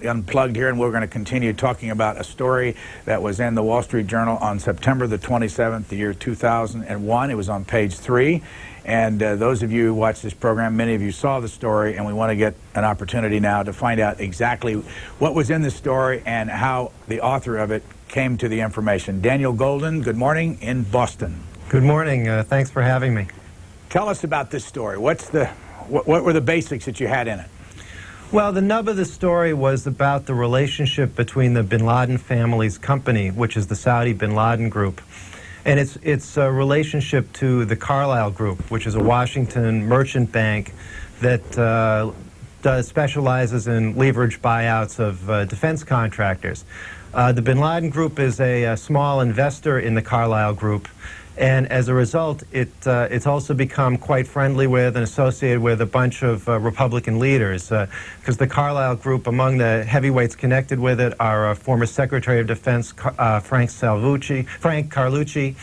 Unplugged here, and we're going to continue talking about a story that was in the Wall Street Journal on September the 27th, the year 2001. It was on page 3, and those of you who watch this program, many of you saw the story, and we want to get an opportunity now to find out exactly what was in the story and how the author of it came to the information. Daniel Golden, good morning in Boston. Good morning. Thanks for having me. Tell us about this story. What were the basics that you had in it? Well, the nub of the story was about the relationship between the bin Laden family's company, which is the Saudi bin Laden Group, and its relationship to the Carlyle Group, which is a Washington merchant bank that specializes in leveraged buyouts of defense contractors. The bin Laden Group is a small investor in the Carlyle Group, and as a result, it's also become quite friendly with and associated with a bunch of Republican leaders, because the Carlyle Group, among the heavyweights connected with it, are former Secretary of Defense Frank Carlucci,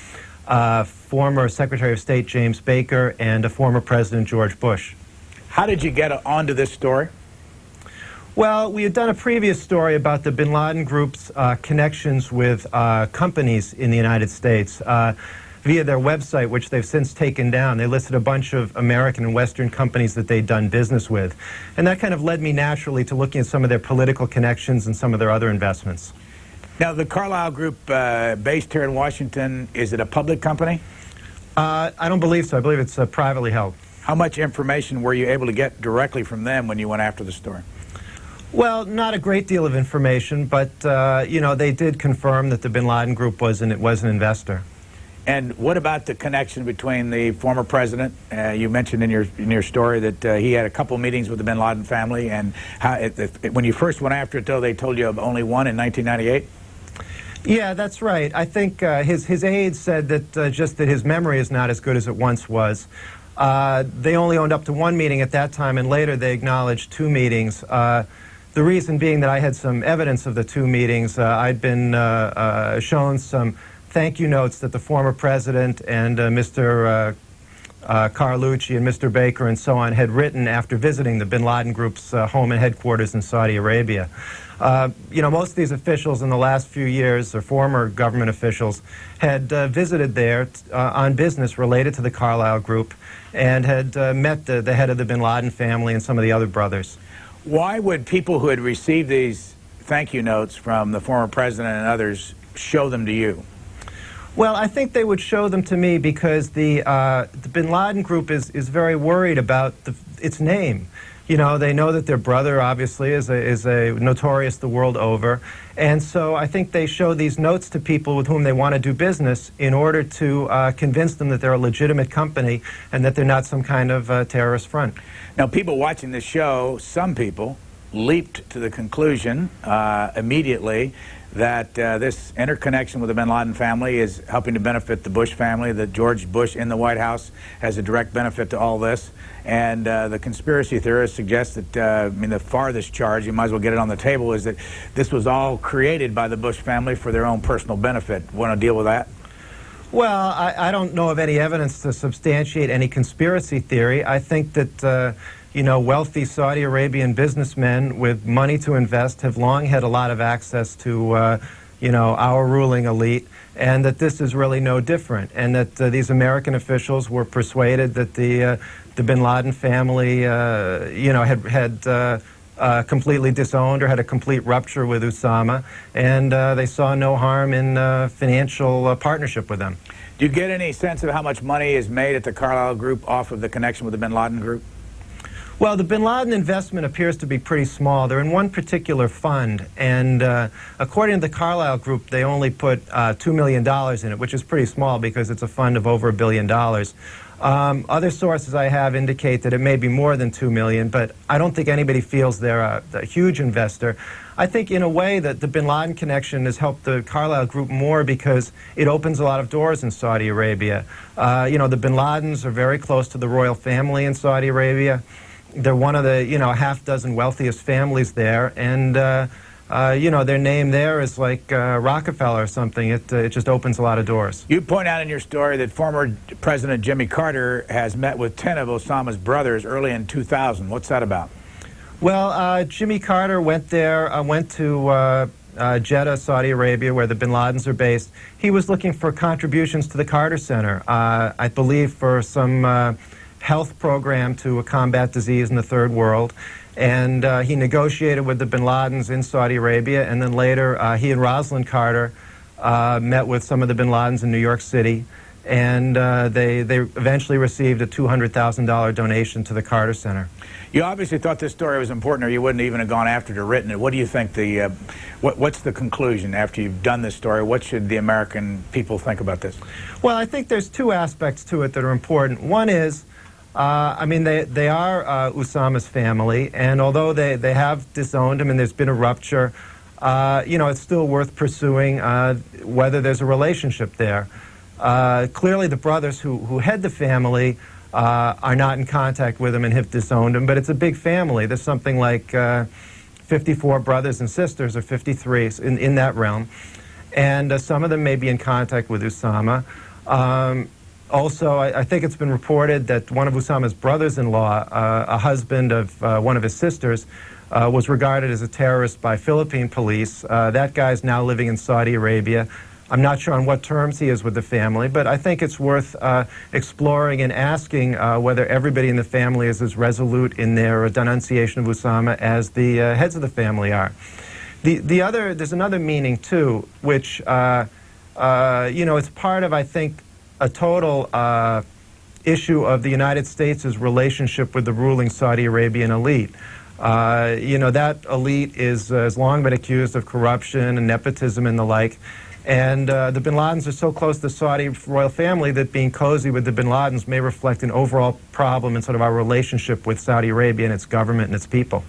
former Secretary of State James Baker, and former President George Bush. How did you get onto this story? Well, we had done a previous story about the bin Laden Group's connections with companies in the United States. Via their website, which they've since taken down, they listed a bunch of American and Western companies that they'd done business with. And that kind of led me naturally to looking at some of their political connections and some of their other investments. Now, the Carlyle Group, based here in Washington, is it a public company? I don't believe so. I believe it's privately held. How much information were you able to get directly from them when you went after the story? Well, not a great deal of information, but, you know, they did confirm that the bin Laden Group was an investor. And what about the connection between the former president? You mentioned in your story that he had a couple meetings with the bin Laden family, and how when you first went after it, though, they told you of only one in 1998? Yeah, that's right. I think his aides said that just that his memory is not as good as it once was. They only owned up to one meeting at that time, and later they acknowledged 2 meetings. The reason being that I had some evidence of the 2 meetings. I'd been shown some thank you notes that the former president and Mr. Carlucci and Mr. Baker and so on had written after visiting the bin Laden Group's home and headquarters in Saudi Arabia. You know, most of these officials in the last few years, or former government officials, had visited there on business related to the Carlyle Group and had met the head of the bin Laden family and some of the other brothers. Why would people who had received these thank you notes from the former president and others show them to you? Well, I think they would show them to me because the bin Laden Group is very worried about its name. You know, they know that their brother, obviously, is a notorious the world over. And so I think they show these notes to people with whom they want to do business in order to convince them that they're a legitimate company and that they're not some kind of terrorist front. Now, people watching this show, some people, leaped to the conclusion immediately that this interconnection with the bin Laden family is helping to benefit the Bush family, that George Bush in the White House has a direct benefit to all this. And the conspiracy theorists suggest that, I mean, the farthest charge, you might as well get it on the table, is that this was all created by the Bush family for their own personal benefit. Want to deal with that? Well, I don't know of any evidence to substantiate any conspiracy theory. I think that you know, wealthy Saudi Arabian businessmen with money to invest have long had a lot of access to, you know, our ruling elite, and that this is really no different, and that these American officials were persuaded that the bin Laden family, you know, had completely disowned or had a complete rupture with Osama, and they saw no harm in financial partnership with them. Do you get any sense of how much money is made at the Carlyle Group off of the connection with the bin Laden Group? Well, the bin Laden investment appears to be pretty small. They're in one particular fund, and according to the Carlyle Group, they only put $2 million in it, which is pretty small because it's a fund of over $1 billion. Other sources I have indicate that it may be more than $2 million, but I don't think anybody feels they're a huge investor. I think in a way that the bin Laden connection has helped the Carlyle Group more because it opens a lot of doors in Saudi Arabia. You know, the bin Ladens are very close to the royal family in Saudi Arabia. They're one of the, you know, half-dozen wealthiest families there, and you know, their name there is like Rockefeller or something. It just opens a lot of doors. You point out in your story that former President Jimmy Carter has met with 10 of Osama's brothers early in 2000. What's that about? Well, Jimmy Carter went there, went to Jeddah, Saudi Arabia, where the bin Ladens are based. He was looking for contributions to the Carter Center, I believe for some health program to combat disease in the Third World. And he negotiated with the bin Ladens in Saudi Arabia, and then later he and Rosalind Carter met with some of the bin Ladens in New York City, and they eventually received a $200,000 donation to the Carter Center. You obviously thought this story was important, or you wouldn't even have gone after it or written it. What do you think what's the conclusion after you've done this story? What should the American people think about this? Well, I think there's two aspects to it that are important. One is, I mean, they are Usama's family, and although they have disowned him and there's been a rupture, you know, it's still worth pursuing whether there's a relationship there. Clearly, the brothers who head the family are not in contact with him and have disowned him, but it's a big family. There's something like 54 brothers and sisters, or 53 in that realm, and some of them may be in contact with Usama. Also, I think it's been reported that one of Usama's brothers-in-law, a husband of one of his sisters, was regarded as a terrorist by Philippine police. That guy's now living in Saudi Arabia. I'm not sure on what terms he is with the family, but I think it's worth exploring and asking whether everybody in the family is as resolute in their denunciation of Usama as the heads of the family are. There's another meaning, too, which, you know, it's part of, I think, a total issue of the United States' relationship with the ruling Saudi Arabian elite. You know, that elite has long been accused of corruption and nepotism and the like. And the bin Ladens are so close to the Saudi royal family that being cozy with the bin Ladens may reflect an overall problem in sort of our relationship with Saudi Arabia and its government and its people.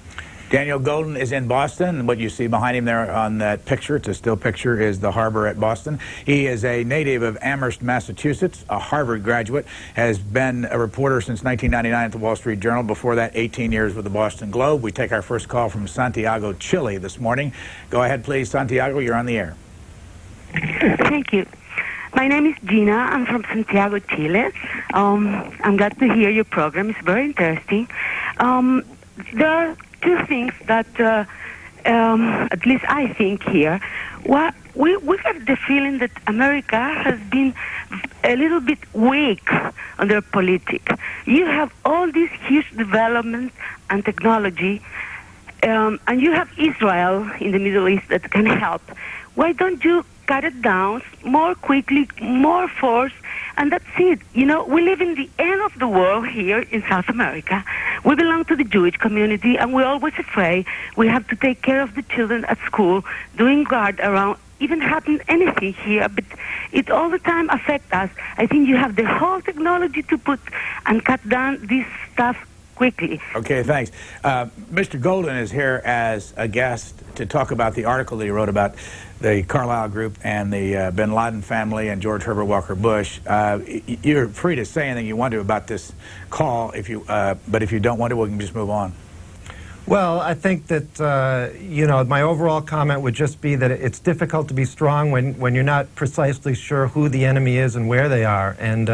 Daniel Golden is in Boston, and what you see behind him there on that picture, it's a still picture, is the harbor at Boston. He is a native of Amherst, Massachusetts, a Harvard graduate, has been a reporter since 1999 at the Wall Street Journal. Before that, 18 years with the Boston Globe. We take our first call from Santiago, Chile this morning. Go ahead, please, Santiago, you're on the air. Thank you. My name is Gina. I'm from Santiago, Chile. I'm glad to hear your program. It's very interesting. There are two things that, at least I think here. We have the feeling that America has been a little bit weak on their politics. You have all these huge developments and technology, and you have Israel in the Middle East that can help. Why don't you cut it down more quickly, more force, and that's it. You know, we live in the end of the world here in South America. We belong to the Jewish community, and we're always afraid we have to take care of the children at school, doing guard around, even happen anything here, but it all the time affects us. I think you have the whole technology to put and cut down this stuff quickly. Okay, thanks. Mr. Golden is here as a guest to talk about the article that he wrote about the Carlyle Group and the bin Laden family and George Herbert Walker Bush. You're free to say anything you want to about this call, but if you don't want to, we can just move on. Well, I think that, you know, my overall comment would just be that it's difficult to be strong when you're not precisely sure who the enemy is and where they are. And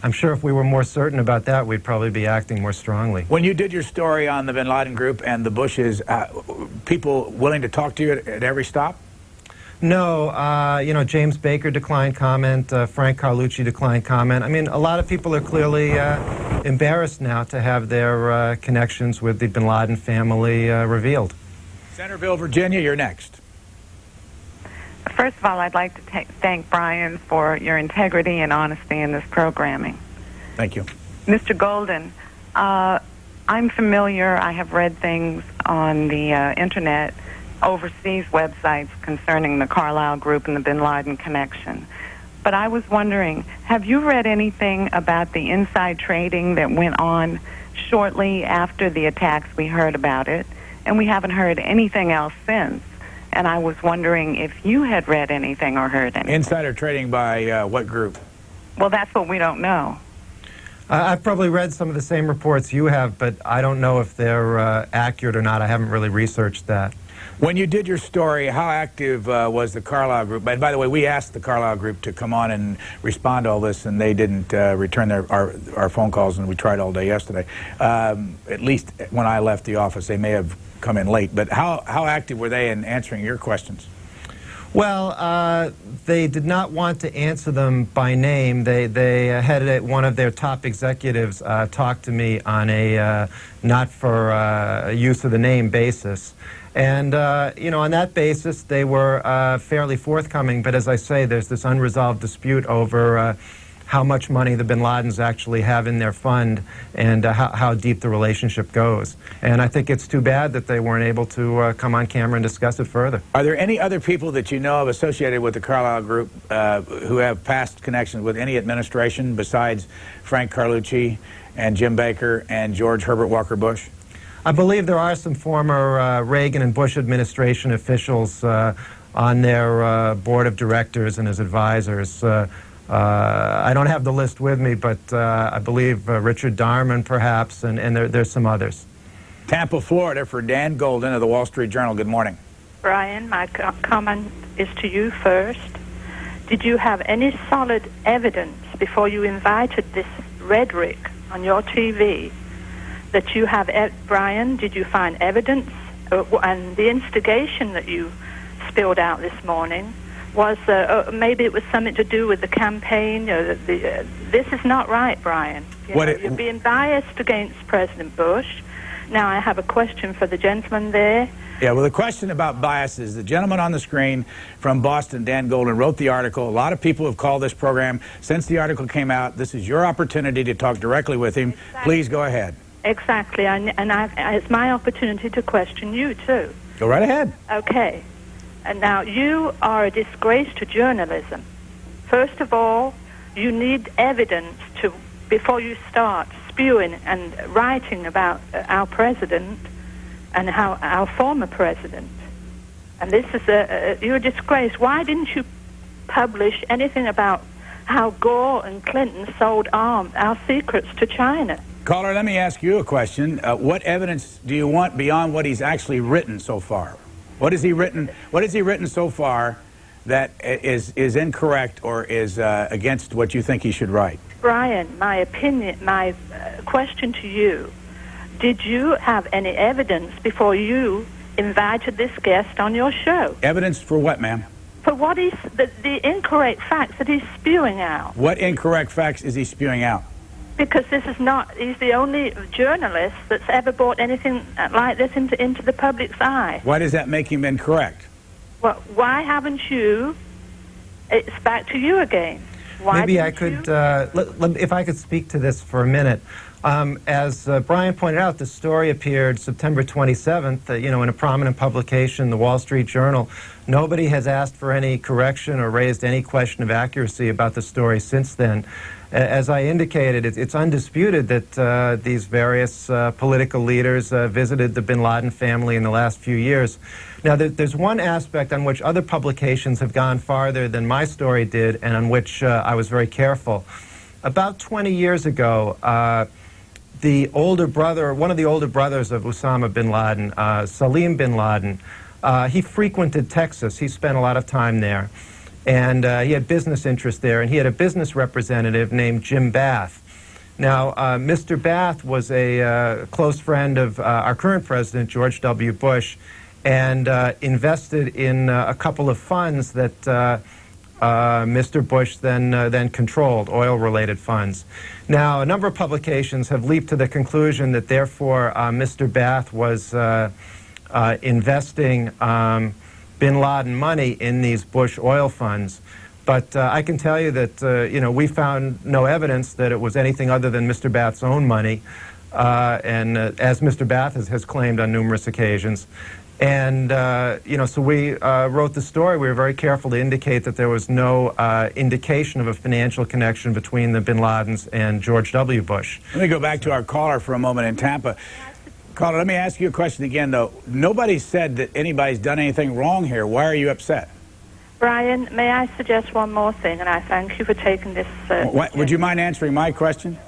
I'm sure if we were more certain about that, we'd probably be acting more strongly. When you did your story on the bin Laden group and the Bushes, people willing to talk to you at every stop? No, you know, James Baker declined comment, Frank Carlucci declined comment. I mean, a lot of people are clearly embarrassed now to have their connections with the bin Laden family revealed. Centerville, Virginia, you're next. First of all, I'd like to thank Brian for your integrity and honesty in this programming. Thank you. Mr. Golden, I'm familiar. I have read things on the Internet, overseas websites concerning the Carlyle Group and the bin Laden connection. But I was wondering, have you read anything about the inside trading that went on shortly after the attacks? We heard about it, and we haven't heard anything else since. And I was wondering if you had read anything or heard anything. Insider trading by what group? Well, that's what we don't know. I've probably read some of the same reports you have, but I don't know if they're accurate or not. I haven't really researched that. When you did your story, how active was the Carlyle Group? And by the way, we asked the Carlyle Group to come on and respond to all this, and they didn't return our phone calls, and we tried all day yesterday. At least when I left the office, they may have come in late. But how active were they in answering your questions? Well, they did not want to answer them by name. They had one of their top executives talk to me on a not for use of the name basis. And, you know, on that basis, they were fairly forthcoming. But as I say, there's this unresolved dispute over how much money the bin Ladens actually have in their fund and how deep the relationship goes. And I think it's too bad that they weren't able to come on camera and discuss it further. Are there any other people that you know of associated with the Carlyle Group who have past connections with any administration besides Frank Carlucci and Jim Baker and George Herbert Walker Bush? I believe there are some former Reagan and Bush administration officials on their board of directors and as advisors. I don't have the list with me, but I believe Richard Darman, perhaps, and there's some others. Tampa, Florida, for Dan Golden of the Wall Street Journal. Good morning. Brian, my comment is to you first. Did you have any solid evidence before you invited this rhetoric on your TV that you have, Brian, did you find evidence? And the instigation that you spilled out this morning was maybe it was something to do with the campaign. This is not right, Brian. You're being biased against President Bush. Now, I have a question for the gentleman there. Yeah, well, the question about bias is the gentleman on the screen from Boston, Dan Golden, wrote the article. A lot of people have called this program since the article came out. This is your opportunity to talk directly with him. Exactly. Please go ahead. Exactly, and it's my opportunity to question you, too. Go right ahead. Okay. And now, you are a disgrace to journalism. First of all, you need evidence before you start spewing and writing about our president and our former president. And this is you're a disgrace. Why didn't you publish anything about how Gore and Clinton sold our secrets to China? Caller, let me ask you a question. What evidence do you want beyond what he's actually written so far? What has he written so far that is incorrect or is against what you think he should write? Brian, my question to you, did you have any evidence before you invited this guest on your show? Evidence for what, ma'am? For what he's, the incorrect facts that he's spewing out. What incorrect facts is he spewing out? Because he's the only journalist that's ever brought anything like this into the public's eye. Why does that make him incorrect? Well, why haven't you, it's back to you again. Why Maybe I could, if I could speak to this for a minute. As Brian pointed out, the story appeared September 27th, you know, in a prominent publication, the Wall Street Journal. Nobody has asked for any correction or raised any question of accuracy about the story since then. As I indicated, it's undisputed that these various political leaders visited the bin Laden family in the last few years. Now, there's one aspect on which other publications have gone farther than my story did, and on which I was very careful. About 20 years ago, the older brother, one of the older brothers of Osama bin Laden, Salim bin Laden, he frequented Texas. He spent a lot of time there. And he had business interests there, and he had a business representative named Jim Bath. Now, Mr. Bath was a close friend of our current president, George W. Bush, and invested in a couple of funds that Mr. Bush then controlled, oil-related funds. Now, a number of publications have leaped to the conclusion that, therefore, Mr. Bath was investing bin Laden money in these Bush oil funds. But I can tell you that, you know, we found no evidence that it was anything other than Mr. Bath's own money, and as Mr. Bath has claimed on numerous occasions. And, you know, so we wrote the story. We were very careful to indicate that there was no indication of a financial connection between the bin Ladens and George W. Bush. Let me go back to our caller for a moment in Tampa. Caller, let me ask you a question again, though. Nobody said that anybody's done anything wrong here. Why are you upset? Brian, may I suggest one more thing, and I thank you for taking this... Would you mind answering my question?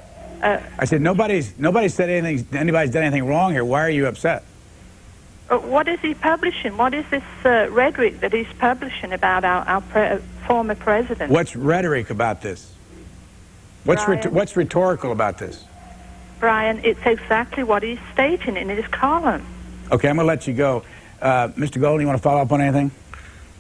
I said nobody said anything. Anybody's done anything wrong here. Why are you upset? What is he publishing? What is this rhetoric that he's publishing about our former president? What's rhetoric about this? What's Brian? what's rhetorical about this? Brian, it's exactly what he's stating in his column. Okay, I'm going to let you go. Mr. Golden, you want to follow up on anything?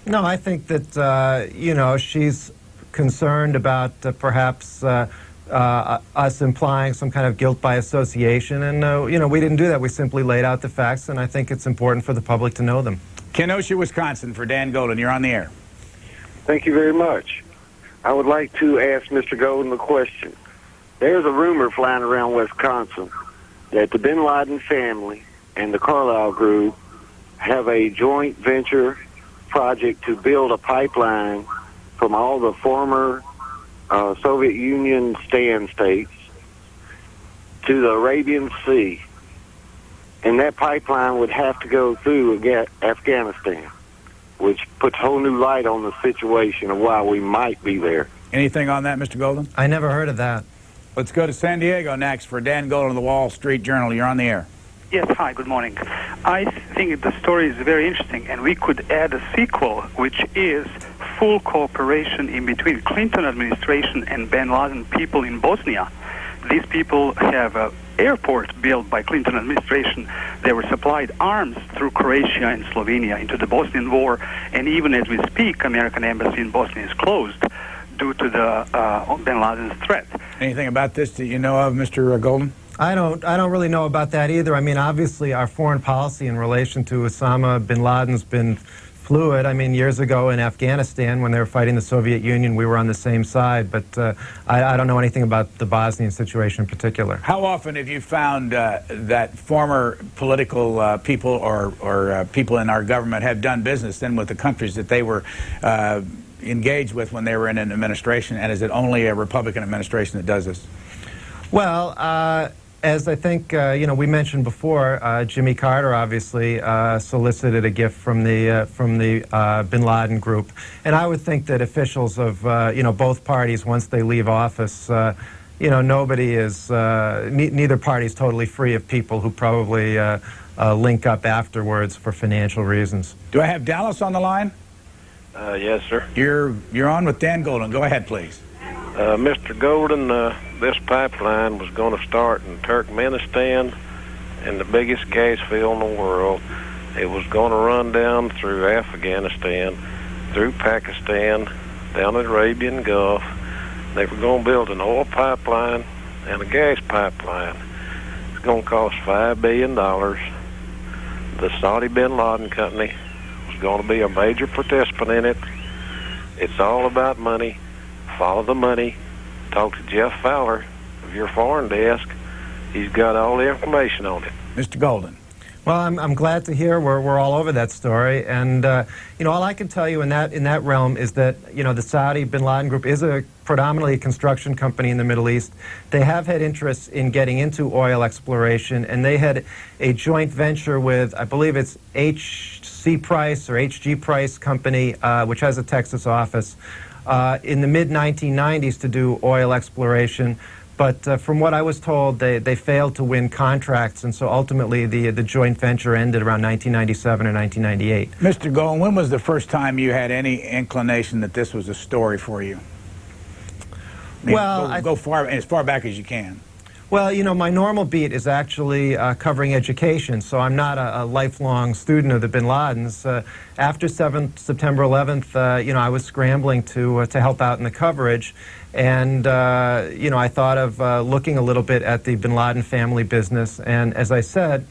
No, I think that, you know, she's concerned about perhaps us implying some kind of guilt by association. And, you know, we didn't do that. We simply laid out the facts, and I think it's important for the public to know them. Kenosha, Wisconsin, for Dan Golden. You're on the air. Thank you very much. I would like to ask Mr. Golden a question. There's a rumor flying around Wisconsin that the bin Laden family and the Carlyle Group have a joint venture project to build a pipeline from all the former Soviet Union stand states to the Arabian Sea. And that pipeline would have to go through Afghanistan, which puts a whole new light on the situation of why we might be there. Anything on that, Mr. Golden? I never heard of that. Let's go to San Diego next for Dan Golden of the Wall Street Journal. You're on the air. Yes, hi, good morning. I think the story is very interesting, and we could add a sequel, which is full cooperation in between Clinton administration and bin Laden people in Bosnia. These people have airports built by Clinton administration. They were supplied arms through Croatia and Slovenia into the Bosnian war, and even as we speak, American embassy in Bosnia is closed due to the bin Laden's threat. Anything about this that you know of, Mr. Golden? I don't really know about that either. I mean, obviously, our foreign policy in relation to Osama bin Laden's been fluid. I mean, years ago in Afghanistan, when they were fighting the Soviet Union, we were on the same side. But I don't know anything about the Bosnian situation in particular. How often have you found that former political people or people in our government have done business then with the countries that they were engaged with when they were in an administration? And is it only a Republican administration that does this? Well, as I think you know, we mentioned before, Jimmy Carter obviously solicited a gift from the bin Laden group, and I would think that officials of you know, both parties, once they leave office, you know, nobody is neither party is totally free of people who probably link up afterwards for financial reasons. Do I have Dallas on the line? Yes, sir. You're on with Dan Golden. Go ahead, please. Mr. Golden, this pipeline was going to start in Turkmenistan, in the biggest gas field in the world. It was going to run down through Afghanistan, through Pakistan, down the Arabian Gulf. They were going to build an oil pipeline and a gas pipeline. It's going to cost $5 billion. The Saudi bin Laden company was going to be a major participant in it. It's all about money. Follow the money. Talk to Jeff Fowler of your foreign desk. He's got all the information on it. Mr. Golden. Well, I'm glad to hear we're all over that story, and you know, all I can tell you in that realm is that, you know, the Saudi bin Laden Group is predominantly a construction company in the Middle East. They have had interests in getting into oil exploration, and they had a joint venture with, I believe it's HC Price or HG Price Company, which has a Texas office, in the mid-1990s to do oil exploration. But from what I was told, they failed to win contracts, and so ultimately the joint venture ended around 1997 or 1998. Mr. Golden, when was the first time you had any inclination that this was a story for you? I mean, well, go as far back as you can. Well, you know, my normal beat is actually covering education, so I'm not a lifelong student of the bin Ladens. After September 11th, you know, I was scrambling to help out in the coverage, and you know, I thought of looking a little bit at the bin Laden family business, and as I said,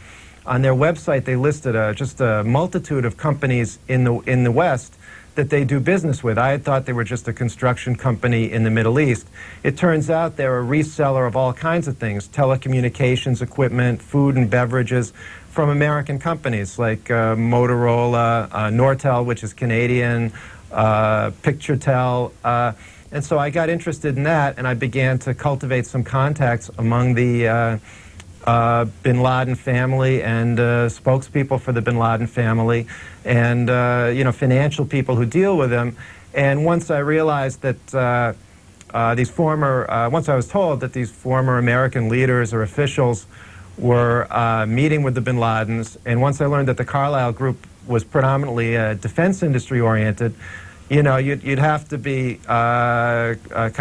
on their website they listed just a multitude of companies in the West that they do business with. I had thought they were just a construction company in the Middle East. It turns out they're a reseller of all kinds of things, telecommunications equipment, food and beverages, from American companies like Motorola, Nortel, which is Canadian, Picturetel, and so I got interested in that, and I began to cultivate some contacts among the bin Laden family and spokespeople for the bin Laden family, and you know, financial people who deal with them. And once I realized that once I was told that these former American leaders or officials were meeting with the bin Ladens, and once I learned that the Carlyle Group was predominantly defense industry oriented, you know, you'd have to be kind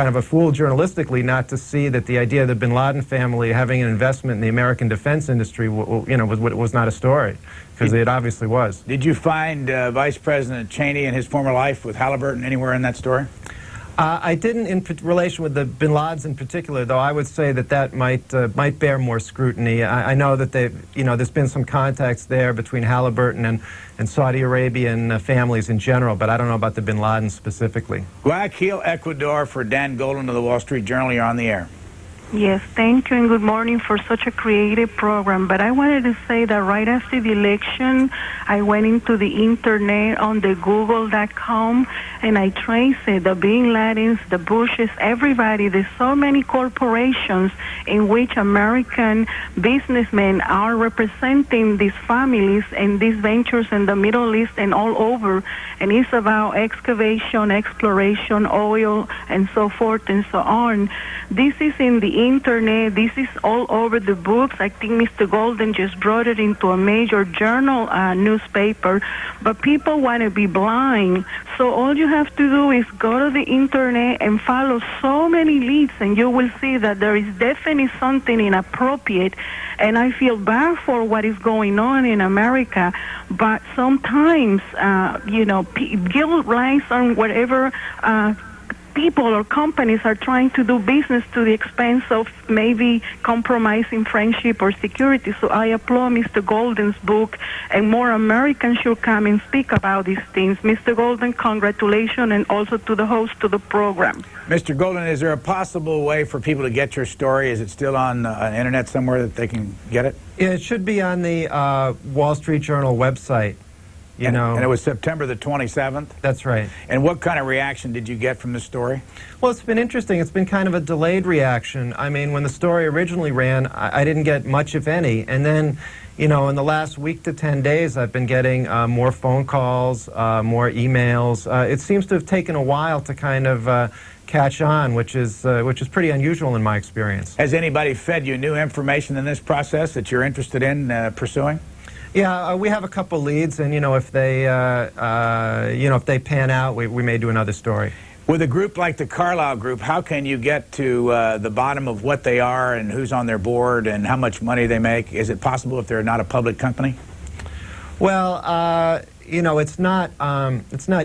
of a fool journalistically not to see that the idea of the bin Laden family having an investment in the American defense industry, was not a story, because it obviously was. Did you find Vice President Cheney and his former life with Halliburton anywhere in that story? I didn't in relation with the bin Ladens in particular, though I would say that might bear more scrutiny. I know that there's been some contacts there between Halliburton and Saudi Arabian families in general, but I don't know about the bin Ladens specifically. Guayaquil, Ecuador, for Dan Golden of the Wall Street Journal. You're on the air. Yes, thank you and good morning for such a creative program. But I wanted to say that right after the election, I went into the internet on the google.com and I traced it, the bin Ladens, the Bushes, everybody. There's so many corporations in which American businessmen are representing these families and these ventures in the Middle East and all over. And it's about excavation, exploration, oil, and so forth and so on. This is in the internet. This is all over the books. I think Mr. Golden just brought it into a major journal newspaper. But people want to be blind. So all you have to do is go to the internet and follow so many leads, and you will see that there is definitely something inappropriate. And I feel bad for what is going on in America. But sometimes, guilt lies on whatever people or companies are trying to do business to the expense of maybe compromising friendship or security. So I applaud Mr. Golden's book, and more Americans should come and speak about these things. Mr. Golden, congratulations, and also to the host of the program. Mr. Golden, is there a possible way for people to get your story? Is it still on the internet somewhere that they can get it? Yeah, it should be on the Wall Street Journal website. And it was September the 27th? That's right. And what kind of reaction did you get from the story? Well, it's been interesting. It's been kind of a delayed reaction. I mean, when the story originally ran, I didn't get much, if any. And then, in the last week to 10 days, I've been getting more phone calls, more emails. It seems to have taken a while to kind of catch on, which is pretty unusual in my experience. Has anybody fed you new information in this process that you're interested in pursuing? Yeah, we have a couple leads, and if they pan out, we may do another story. With a group like the Carlyle Group, how can you get to the bottom of what they are and who's on their board and how much money they make? Is it possible if they're not a public company? Well, it's not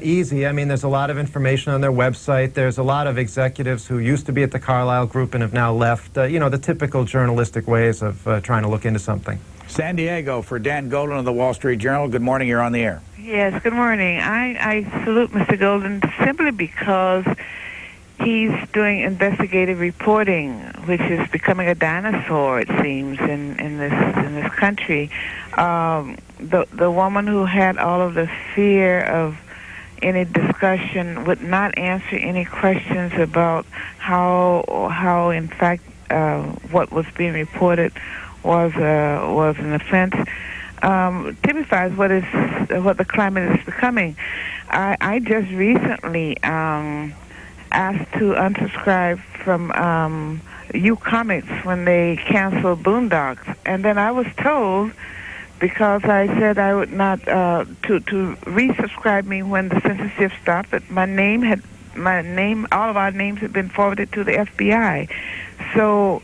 easy. I mean, there's a lot of information on their website. There's a lot of executives who used to be at the Carlyle Group and have now left. The typical journalistic ways of trying to look into something. San Diego, for Dan Golden of the Wall Street Journal. Good morning. You're on the air. Yes, good morning. I salute Mr. Golden simply because he's doing investigative reporting, which is becoming a dinosaur, it seems, in this country. The woman who had all of the fear of any discussion would not answer any questions about how in fact what was being reported was an offense. Typifies what the climate is becoming. I just recently asked to unsubscribe from Comics when they canceled Boondocks, and then I was told, because I said I would not to resubscribe me when the censorship stopped, that all of our names had been forwarded to the FBI. So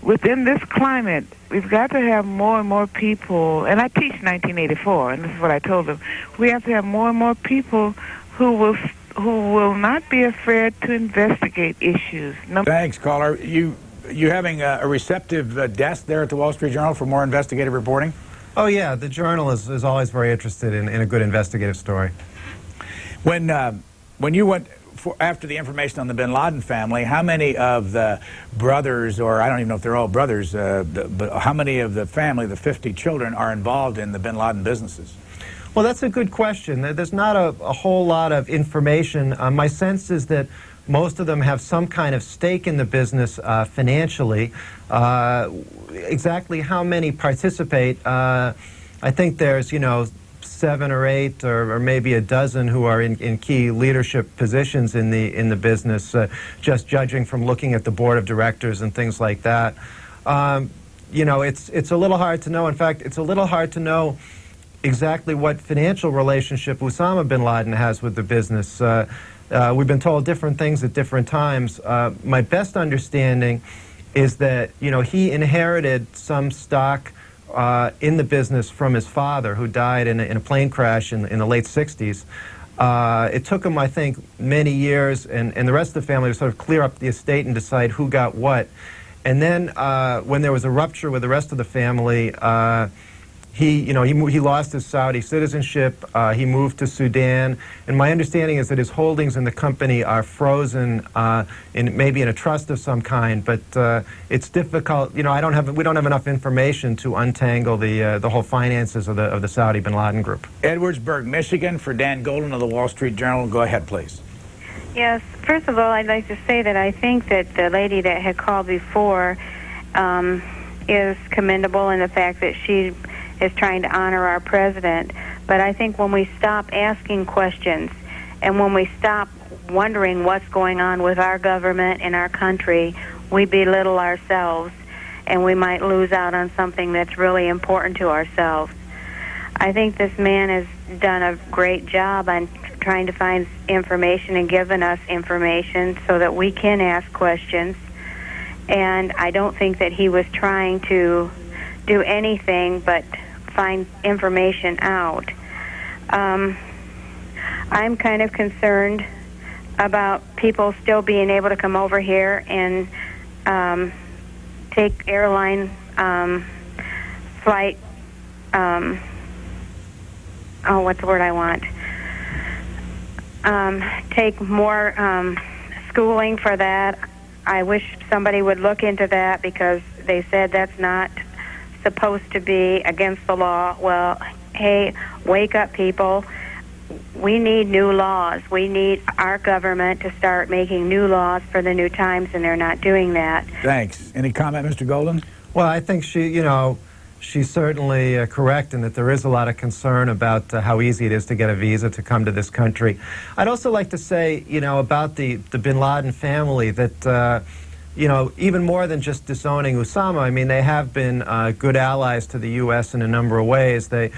within this climate, we've got to have more and more people, and I teach 1984, and this is what I told them. We have to have more and more people who will not be afraid to investigate issues. Thanks, caller. You having a receptive desk there at the Wall Street Journal for more investigative reporting? Oh, yeah. The Journal is always very interested in a good investigative story. When you went after the information on the bin Laden family, how many of the brothers, or I don't even know if they're all brothers, but how many of the family, the 50 children, are involved in the bin Laden businesses? Well, that's a good question. There's not a whole lot of information. My sense is that most of them have some kind of stake in the business financially. Exactly how many participate, I think there's, 7 or 8 or maybe a dozen who are in key leadership positions in the business, just judging from looking at the board of directors and things like that. you know, it's a little hard to know. In fact, it's a little hard to know exactly what financial relationship Osama bin Laden has with the business. We've been told different things at different times. My best understanding is that, you know, he inherited some stock in the business from his father, who died in a plane crash in the late 60s. It took him, I think, many years and the rest of the family to sort of clear up the estate and decide who got what. And then when there was a rupture with the rest of the family, he lost his Saudi citizenship. He moved to Sudan, and my understanding is that his holdings in the company are frozen, maybe in a trust of some kind. But it's difficult. You know, we don't have enough information to untangle the whole finances of the Saudi bin Laden group. Edwardsburg, Michigan, for Dan Golden of the Wall Street Journal. Go ahead, please. Yes. First of all, I'd like to say that I think that the lady that had called before is commendable in the fact that she is trying to honor our president. But I think when we stop asking questions and when we stop wondering what's going on with our government and our country, we belittle ourselves and we might lose out on something that's really important to ourselves. I think this man has done a great job on trying to find information and giving us information so that we can ask questions. And I don't think that he was trying to do anything but find information out. I'm kind of concerned about people still being able to come over here and take airline flight, what's the word I want? Take more schooling for that. I wish somebody would look into that because they said that's not supposed to be against the law. Well, hey, wake up, people. We need new laws. We need our government to start making new laws for the new times, and they're not doing that. Thanks. Any comment, Mr. Golden? Well, I think she's certainly correct in that there is a lot of concern about how easy it is to get a visa to come to this country. I'd also like to say, about the bin Laden family that, even more than just disowning Osama, I mean, they have been good allies to the U.S. in a number of ways. They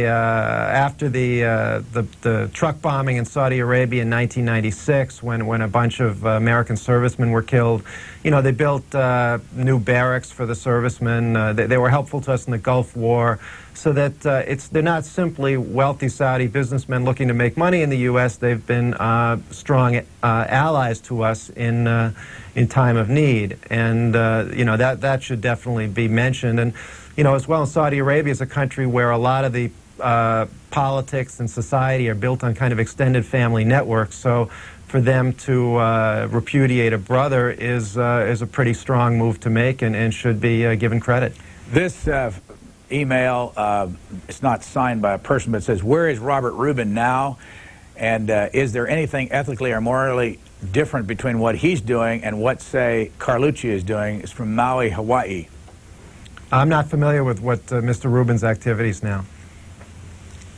after the truck bombing in Saudi Arabia in 1996, when a bunch of American servicemen were killed, they built new barracks for the servicemen. They were helpful to us in the Gulf War, so that they're not simply wealthy Saudi businessmen looking to make money in the U.S. They've been strong allies to us in time of need, and that should definitely be mentioned. And as well, Saudi Arabia is a country where a lot of the politics and society are built on kind of extended family networks. So for them to repudiate a brother is a pretty strong move to make and should be given credit. This email, it's not signed by a person, but it says, "Where is Robert Rubin now? And is there anything ethically or morally different between what he's doing and what, say, Carlucci is doing?" It's from Maui, Hawaii. I'm not familiar with what Mr. Rubin's activities now.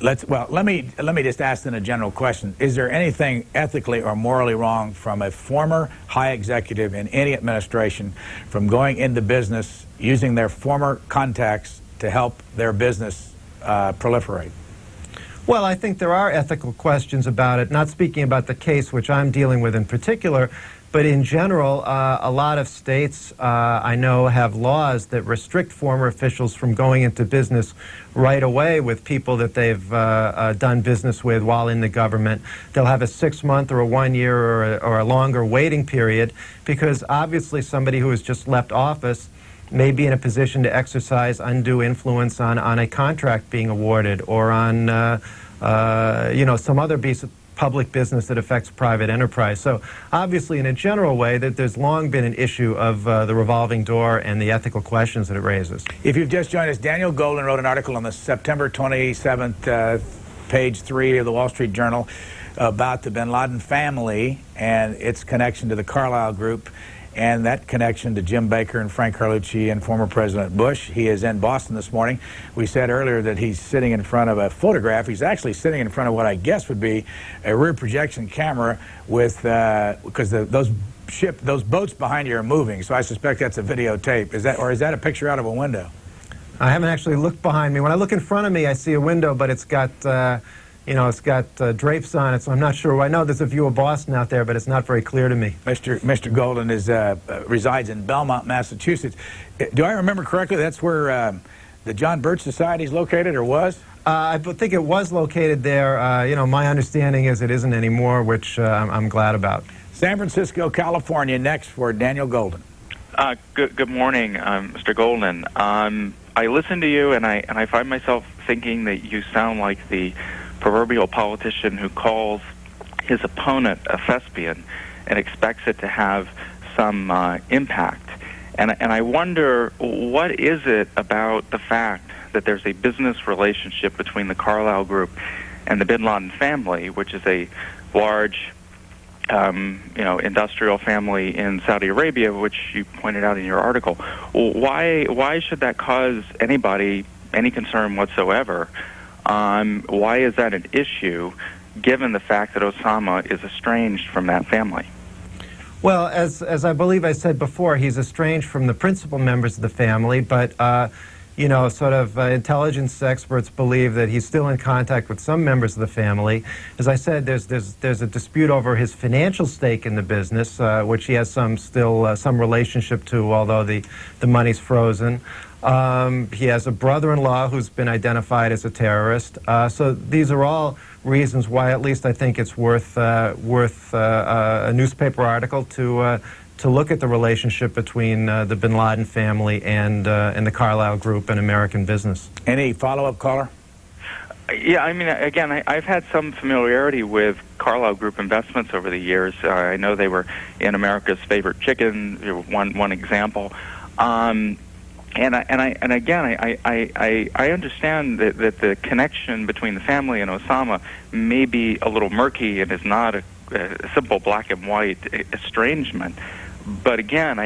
Let me just ask then a general question. Is there anything ethically or morally wrong from a former high executive in any administration from going into business, using their former contacts to help their business proliferate? Well, I think there are ethical questions about it, not speaking about the case which I'm dealing with in particular, but in general, a lot of states, I know, have laws that restrict former officials from going into business right away with people that they've done business with while in the government. They'll have a 6-month or a 1 year or a longer waiting period because obviously somebody who has just left office may be in a position to exercise undue influence on a contract being awarded or on some other piece of public business that affects private enterprise. So obviously in a general way that there's long been an issue of the revolving door and the ethical questions that it raises. If you've just joined us, Daniel Golden wrote an article on the September 27th, page 3 of the Wall Street Journal about the bin Laden family and its connection to the Carlyle Group and that connection to Jim Baker and Frank Carlucci and former President Bush. He is in Boston this morning. We said earlier that he's sitting in front of a photograph. He's actually sitting in front of what I guess would be a rear projection camera with, because those ship, those boats behind you are moving, so I suspect that's a videotape. Is that a picture out of a window? I haven't actually looked behind me. When I look in front of me, I see a window, but it's got, it's got drapes on it, so I'm not sure. I know there's a view of Boston out there, but it's not very clear to me. Mr. Golden resides in Belmont, Massachusetts. Do I remember correctly? That's where the John Birch Society is located, or was? I think it was located there. My understanding is it isn't anymore, which I'm glad about. San Francisco, California, next for Daniel Golden. Good morning, Mr. Golden. I listen to you, and I find myself thinking that you sound like the proverbial politician who calls his opponent a thespian and expects it to have some impact. And I wonder, what is it about the fact that there's a business relationship between the Carlyle Group and the bin Laden family, which is a large industrial family in Saudi Arabia, which you pointed out in your article. Why should that cause anybody any concern whatsoever? Why is that an issue, given the fact that Osama is estranged from that family? Well, as I believe I said before, he's estranged from the principal members of the family, but intelligence experts believe that he's still in contact with some members of the family. As I said, there's a dispute over his financial stake in the business, which he has some relationship to, although the money's frozen. He has a brother-in-law who's been identified as a terrorist. So these are all reasons why, at least I think it's worth a newspaper article to look at the relationship between the bin Laden family and the Carlyle Group and American business. Any follow-up, caller? Yeah, I mean, again, I've had some familiarity with Carlyle Group investments over the years. I know they were in America's Favorite Chicken, one example. And again, I understand that the connection between the family and Osama may be a little murky and is not a simple black and white estrangement. But again,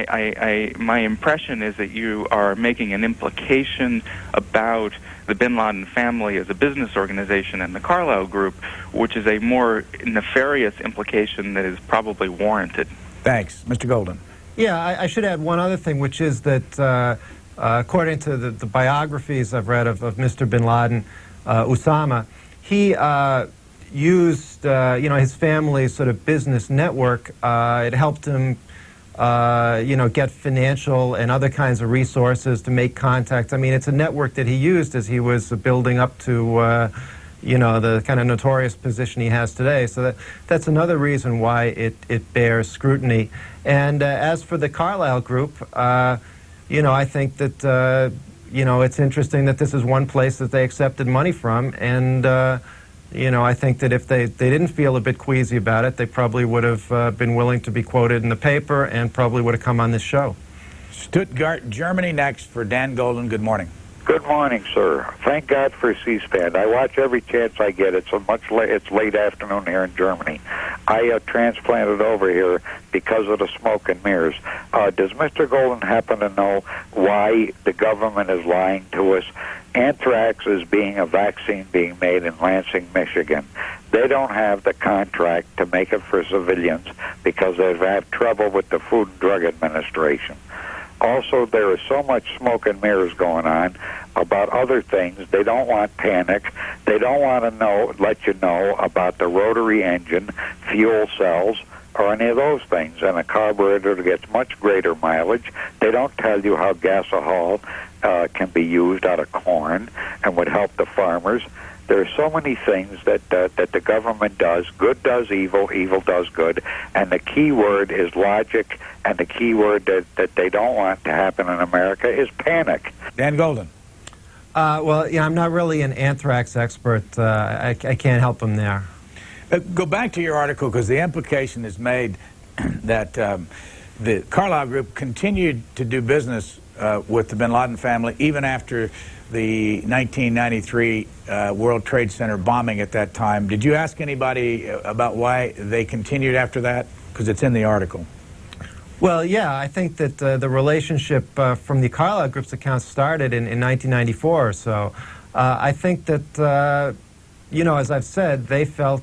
my impression is that you are making an implication about the bin Laden family as a business organization and the Carlyle Group, which is a more nefarious implication that is probably warranted. Thanks. Mr. Golden. Yeah, I should add one other thing, which is that according to the biographies I've read of Mr. bin Laden, Osama, he used his family's sort of business network. It helped him get financial and other kinds of resources to make contacts. I mean, it's a network that he used as he was building up to the kind of notorious position he has today. So that's another reason why it bears scrutiny. And as for the Carlyle Group, I think that it's interesting that this is one place that they accepted money from, and I think that if they didn't feel a bit queasy about it, they probably would have been willing to be quoted in the paper and probably would have come on this show. Stuttgart, Germany, next for Dan Golden. Good morning. Good morning, sir. Thank God for C-SPAN. I watch every chance I get. It's late afternoon here in Germany. I transplanted over here because of the smoke and mirrors. Does Mr. Golden happen to know why the government is lying to us? Anthrax is being a vaccine being made in Lansing, Michigan. They don't have the contract to make it for civilians because they've had trouble with the Food and Drug Administration. Also, there is so much smoke and mirrors going on about other things. They don't want panic. They don't want to let you know about the rotary engine, fuel cells, or any of those things. And a carburetor gets much greater mileage. They don't tell you how gasohol can be used out of corn and would help the farmers. There are so many things that the government does. Good does evil, evil does good, and the key word is logic, and the key word that they don't want to happen in America is panic. Dan Golden. I'm not really an anthrax expert. I can't help him there. Go back to your article, because the implication is made that the Carlyle Group continued to do business with the bin Laden family even after the 1993 World Trade Center bombing at that time. Did you ask anybody about why they continued after that? Because it's in the article. Well, yeah, I think that the relationship from the Carlyle Group's account started in 1994 or so. I think that, as I've said, they felt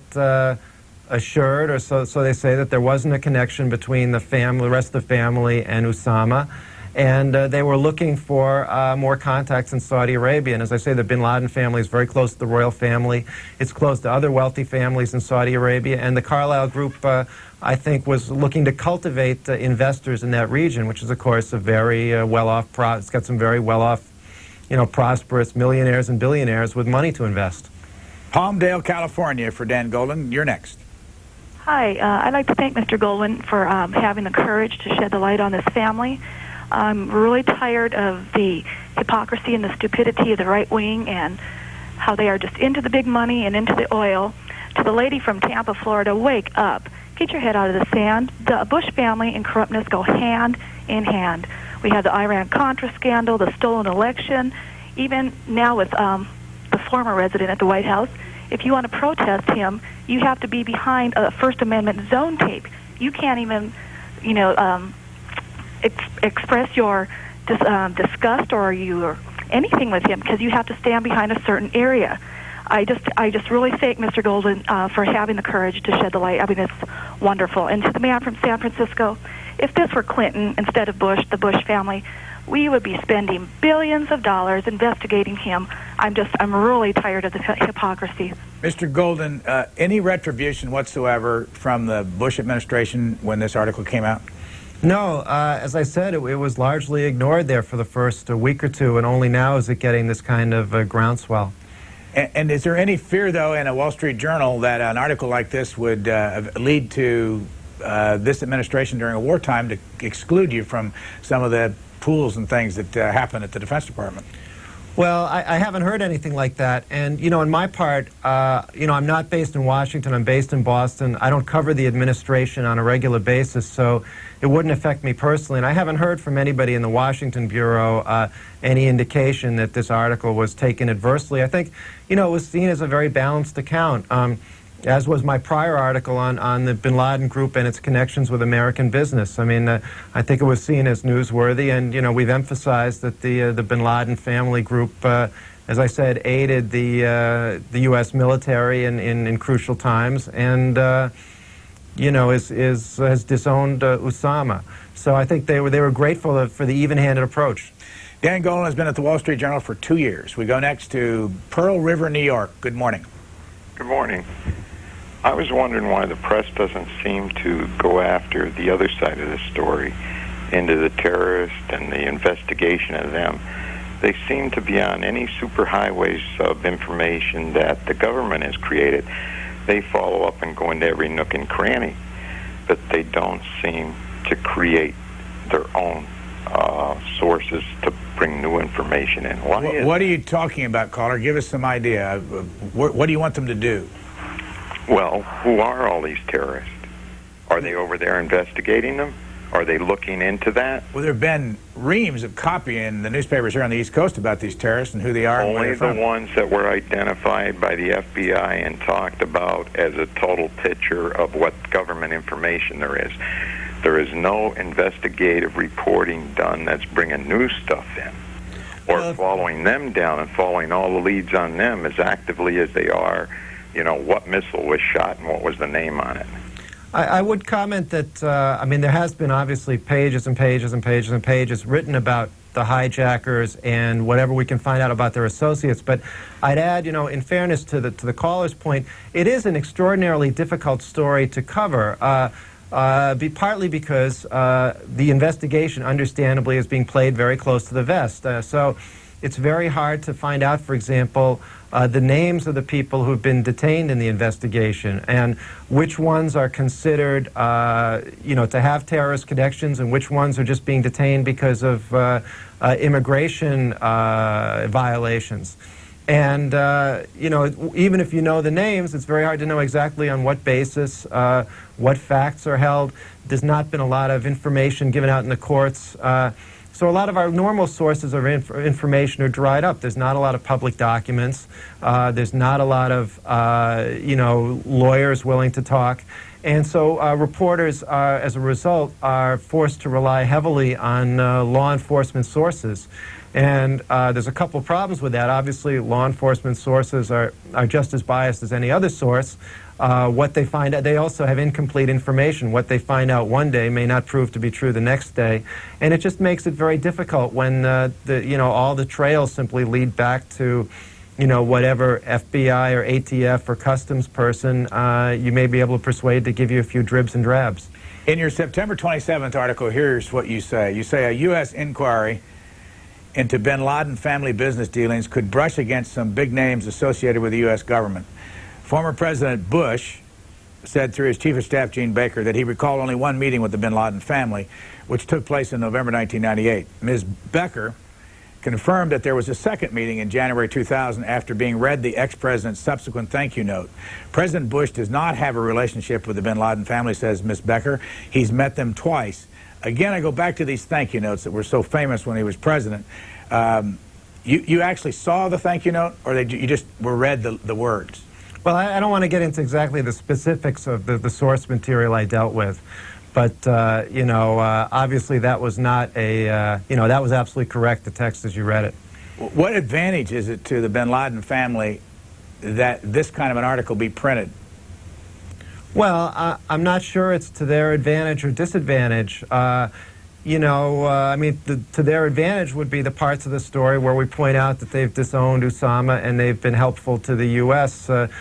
assured, or so they say, that there wasn't a connection between the family, the rest of the family, and Osama. And they were looking for more contacts in Saudi Arabia. And as I say, the bin Laden family is very close to the royal family. It's close to other wealthy families in Saudi Arabia. And the Carlyle Group, I think, was looking to cultivate investors in that region, which is, of course, a very well-off, it's got some very well-off, prosperous millionaires and billionaires with money to invest. Palmdale, California, for Dan Golden. You're next. Hi, I'd like to thank Mr. Goldwyn for having the courage to shed the light on this family. I'm really tired of the hypocrisy and the stupidity of the right wing and how they are just into the big money and into the oil. To the lady from Tampa, Florida, wake up. Get your head out of the sand. The Bush family and corruptness go hand in hand. We had the Iran-Contra scandal, the stolen election, even now with the former resident at the White House. If you want to protest him, you have to be behind a First Amendment zone tape. You can't even, express your disgust or anything with him because you have to stand behind a certain area. I just really thank Mr. Golden for having the courage to shed the light. I mean, it's wonderful. And to the man from San Francisco, if this were Clinton instead of Bush, the Bush family, we would be spending billions of dollars investigating him. I'm really tired of the hypocrisy. Mr. Golden, any retribution whatsoever from the Bush administration when this article came out? No, as I said, it was largely ignored there for the first week or two, and only now is it getting this kind of groundswell. And is there any fear, though, in a Wall Street Journal that an article like this would lead to this administration during a wartime to exclude you from some of the pools and things that happen at the Defense Department? Well, I haven't heard anything like that. And, in my part, I'm not based in Washington. I'm based in Boston. I don't cover the administration on a regular basis, so it wouldn't affect me personally. And I haven't heard from anybody in the Washington Bureau any indication that this article was taken adversely. I think, it was seen as a very balanced account, as was my prior article on the bin Laden Group and its connections with American business. I mean, I think it was seen as newsworthy, and, we've emphasized that the bin Laden family group, as I said, aided the U.S. military in crucial times and, has disowned Osama. So I think they were grateful for the even-handed approach. Dan Golden has been at the Wall Street Journal for 2 years. We go next to Pearl River, New York. Good morning. Good morning. I was wondering why the press doesn't seem to go after the other side of the story, into the terrorists and the investigation of them. They seem to be on any superhighways of information that the government has created. They follow up and go into every nook and cranny, but they don't seem to create their own sources to bring new information in. What are you talking about, caller? Give us some idea. What do you want them to do? Well, who are all these terrorists? Are they over there investigating them? Are they looking into that? Well, there have been reams of copy in the newspapers here on the East Coast about these terrorists and who they are. Only the ones that were identified by the FBI and talked about as a total picture of what government information there is. There is no investigative reporting done that's bringing new stuff in or following them down and following all the leads on them as actively as they are, what missile was shot and what was the name on it. I would comment that, there has been obviously pages and pages and pages and pages written about the hijackers and whatever we can find out about their associates. But I'd add, in fairness to the caller's point, it is an extraordinarily difficult story to cover. Partly because the investigation, understandably, is being played very close to the vest. So it's very hard to find out, for example, the names of the people who've been detained in the investigation and which ones are considered, to have terrorist connections and which ones are just being detained because of immigration violations. And, even if you know the names, it's very hard to know exactly on what basis, what facts are held. There's not been a lot of information given out in the courts. So a lot of our normal sources of information are dried up. There's not a lot of public documents. There's not a lot of, lawyers willing to talk. And so reporters, as a result, are forced to rely heavily on law enforcement sources. And there's a couple problems with that. Obviously, law enforcement sources are just as biased as any other source. What they find out, they also have incomplete information. What they find out one day may not prove to be true the next day, and it just makes it very difficult when all the trails simply lead back to whatever FBI or ATF or customs person you may be able to persuade to give you a few dribs and drabs. In your September 27th article, here's what you say. You say a U.S. inquiry into bin Laden family business dealings could brush against some big names associated with the U.S. government. Former President Bush said through his chief of staff, Gene Baker, that he recalled only one meeting with the bin Laden family, which took place in November 1998. Ms. Becker confirmed that there was a second meeting in January 2000 after being read the ex-president's subsequent thank you note. President Bush does not have a relationship with the bin Laden family, says Ms. Becker. He's met them twice. Again, I go back to these thank you notes that were so famous when he was president. You actually saw the thank you note, or you just were read the words? Well, I don't want to get into exactly the specifics of the source material I dealt with. But, obviously that was not a, that was absolutely correct, the text as you read it. What advantage is it to the bin Laden family that this kind of an article be printed? Well, I'm not sure it's to their advantage or disadvantage. To their advantage would be the parts of the story where we point out that they've disowned Osama and they've been helpful to the U.S. To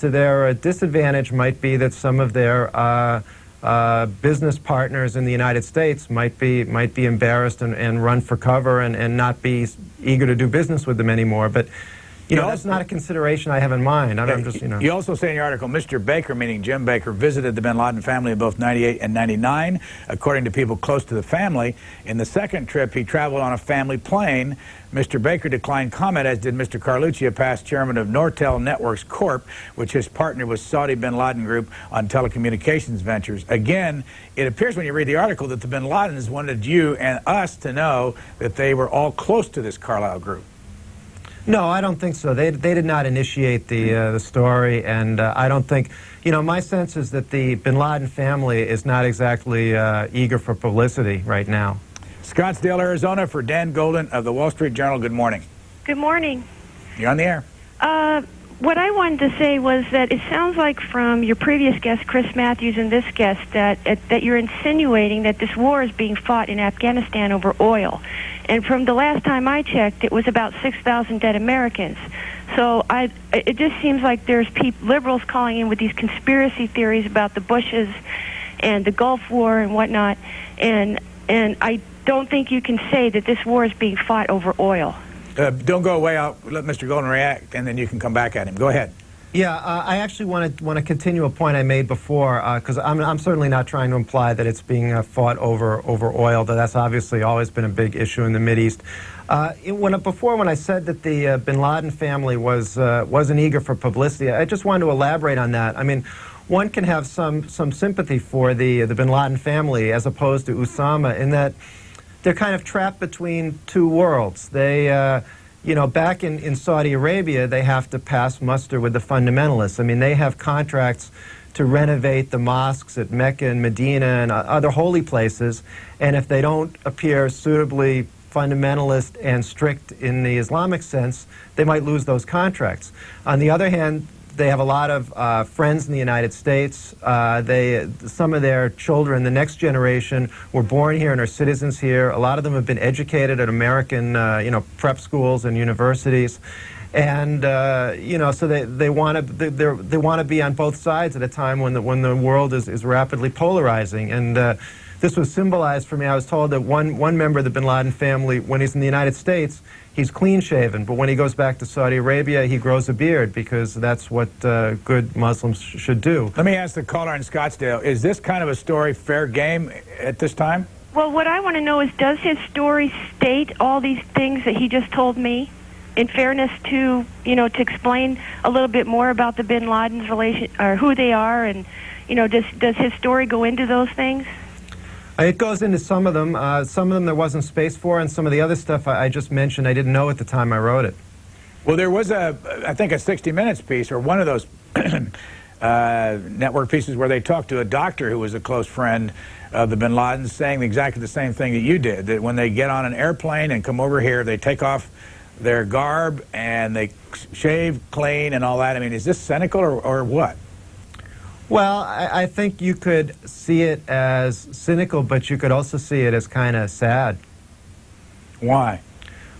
their disadvantage might be that some of their business partners in the United States might be embarrassed and run for cover and not be eager to do business with them anymore. But that's not a consideration I have in mind. I'm just, You also say in your article, Mr. Baker, meaning Jim Baker, visited the bin Laden family in both 98 and 99. According to people close to the family, in the second trip, he traveled on a family plane. Mr. Baker declined comment, as did Mr. Carlucci, a past chairman of Nortel Networks Corp., which has partnered with Saudi bin Laden Group on telecommunications ventures. Again, it appears when you read the article that the bin Ladens wanted you and us to know that they were all close to this Carlyle Group. No, I don't think so. They did not initiate the story, and I don't think, my sense is that the bin Laden family is not exactly eager for publicity right now. Scottsdale, Arizona, for Dan Golden of the Wall Street Journal. Good morning. Good morning. You're on the air. What I wanted to say was that it sounds like from your previous guest, Chris Matthews, and this guest, that you're insinuating that this war is being fought in Afghanistan over oil. And from the last time I checked, it was about 6,000 dead Americans. So it just seems like there's liberals calling in with these conspiracy theories about the Bushes and the Gulf War and whatnot. And I don't think you can say that this war is being fought over oil. Don't go away. I'll let Mr. Golden react, and then you can come back at him. Go ahead. Yeah, I actually want to continue a point I made before, because I'm certainly not trying to imply that it's being fought over oil. That's obviously always been a big issue in the Mideast. Before, when I said that the bin Laden family wasn't eager for publicity, I just wanted to elaborate on that. I mean, one can have some sympathy for the bin Laden family as opposed to Osama in that they're kind of trapped between two worlds. They, back in Saudi Arabia, they have to pass muster with the fundamentalists. I mean, they have contracts to renovate the mosques at Mecca and Medina and other holy places, and if they don't appear suitably fundamentalist and strict in the Islamic sense, they might lose those contracts. On the other hand, they have a lot of friends in the United States. Some of their children, the next generation, were born here and are citizens here. A lot of them have been educated at American, prep schools and universities, and so they want to be on both sides at a time when the world is rapidly polarizing. And this was symbolized for me. I was told that one member of the bin Laden family, when he's in the United States, he's clean-shaven, but when he goes back to Saudi Arabia, he grows a beard because that's what good Muslims should do. Let me ask the caller in Scottsdale, is this kind of a story fair game at this time? Well, what I want to know is, does his story state all these things that he just told me? In fairness to, to explain a little bit more about the bin Laden's relation, or who they are, and, does his story go into those things? It goes into some of them. Some of them there wasn't space for, and some of the other stuff I just mentioned I didn't know at the time I wrote it. Well, there was I think a 60 Minutes piece, or one of those network pieces where they talked to a doctor who was a close friend of the bin Ladens, saying exactly the same thing that you did, that when they get on an airplane and come over here, they take off their garb and they shave, clean, and all that. I mean, is this cynical or what? Well, I think you could see it as cynical, but you could also see it as kind of sad. Why?